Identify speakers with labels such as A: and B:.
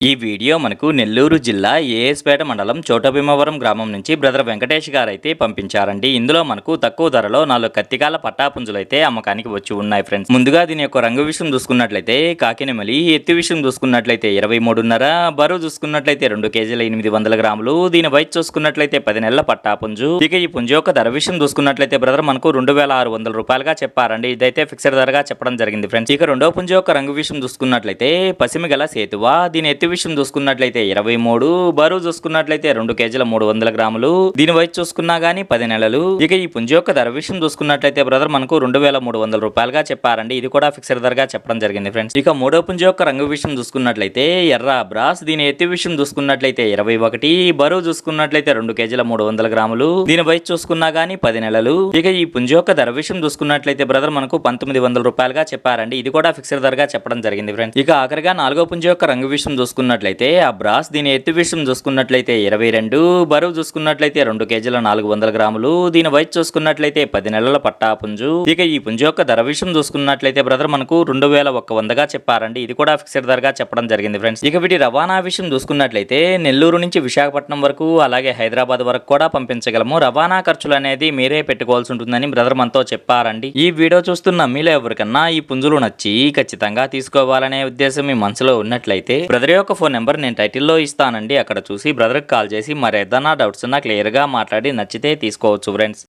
A: ఈ వీడియో మనకు నెల్లూరు జిల్లా ఏఎస్పేట మండలం చోటభీమవరం గ్రామం నుంచి బ్రదర్ వెంకటేష్ గారు అయితే పంపించారండి. ఇందులో మనకు తక్కువ ధరలో 4 కత్తికాల పట్టాపుంజులు అయితే అమ్మకానికి వచ్చి ఉన్నాయి ఫ్రెండ్స్. ముందుగా దీని యొక్క రంగు విషయం చూసుకున్నట్లయితే కాకినెమలి, ఎత్తు విషయం చూసుకున్నట్లయితే 23.5, బరువు చూసుకున్నట్లయితే 2 కేజీల 800 గ్రాములు, దీని వయసు చూసుకున్నట్లయితే 10 నెలల పట్టాపుంజు. ఇక ఈ పుంజు యొక్క ధర విషయం చూసుకున్నట్లయితే బ్రదర్ మనకు 2600 రూపాయలుగా చెప్పారండి. ఇదైతే ఫిక్స్డ్ ధరగా చెప్పడం జరిగింది ఫ్రెండ్స్. ఇక రెండో పుంజు యొక్క రంగు విషయం చూసుకున్నట్లయితే పసిమిగల సేతువ, దీని ఎత్తు విషయం చూసుకున్నట్లయితే 23, బరువు చూసుకున్నట్లయితే 2 కేజీల 300 గ్రాములు, దీని వయసు చూసుకున్నా గానీ 10 నెలలు. ఇక ఈ పుంజు యొక్క ధర విషయం చూసుకున్నట్లయితే బ్రదర్ మనకు 2300 రూపాయలుగా చెప్పారండి. ఇది కూడా ఫిక్స్డ్ ధరగా చెప్పడం జరిగింది ఫ్రెండ్స్. ఇక మూడో పుంజు యొక్క రంగు విషయం చూసుకున్నట్లయితే ఎర్ర బ్రాస్, దీని ఎత్తు విషయం చూసుకున్నట్లయితే 21, బరువు చూసుకున్నట్లయితే 2 కేజీల 300 గ్రాములు, దీని వయసు చూసుకున్నా గానీ 10 నెలలు. ఇక ఈ పుంజు యొక్క ధర విషయం చూసుకున్నట్లయితే బ్రదర్ మనకు 1900 రూపాయలుగా చెప్పారండి. ఇది కూడా ఫిక్స్డ్ ధరగా చెప్పడం జరిగింది ఫ్రెండ్స్. ఇక ఆఖరిగా నాలుగో పుంజు యొక్క రంగు విషయం చూసుకున్నట్లయితే ఆ బ్రాస్, దీని ఎత్తు విషయం చూసుకున్నట్లయితే 22, బరువు చూసుకున్నట్లయితే 2 కేజీల 400 గ్రాములు, దీని వయసు చూసుకున్నట్లయితే 10 నెలల పట్టాపుంజు. ఇక ఈ పుంజు యొక్క ధర విషయం చూసుకున్నట్లయితే బ్రదర్ మనకు 2100గా చెప్పారండి. ఇది కూడా ఫిక్స్డ్ ధరగా చెప్పడం జరిగింది ఫ్రెండ్స్. ఇక వీటి రవాణా విషయం చూసుకున్నట్లయితే నెల్లూరు నుంచి విశాఖపట్నం వరకు అలాగే హైదరాబాద్ వరకు కూడా పంపించగలము. రవాణా ఖర్చులు అనేది మీరే పెట్టుకోవాల్సి ఉంటుందని బ్రదర్ మనతో చెప్పారండి. ఈ వీడియో చూస్తున్న మీలో ఎవరికన్నా ఈ పుంజులు నచ్చి ఖచ్చితంగా తీసుకోవాలనే ఉద్దేశం మీ మనసులో ఉన్నట్లయితే బ్రదర్ యొక్క ఫోన్ నెంబర్ నేను టైటిల్లో ఇస్తానండి. అక్కడ చూసి బ్రదర్కి కాల్ చేసి మరి ఏదైనా డౌట్స్ ఉన్నా క్లియర్గా మాట్లాడి నచ్చితే తీసుకోవచ్చు ఫ్రెండ్స్.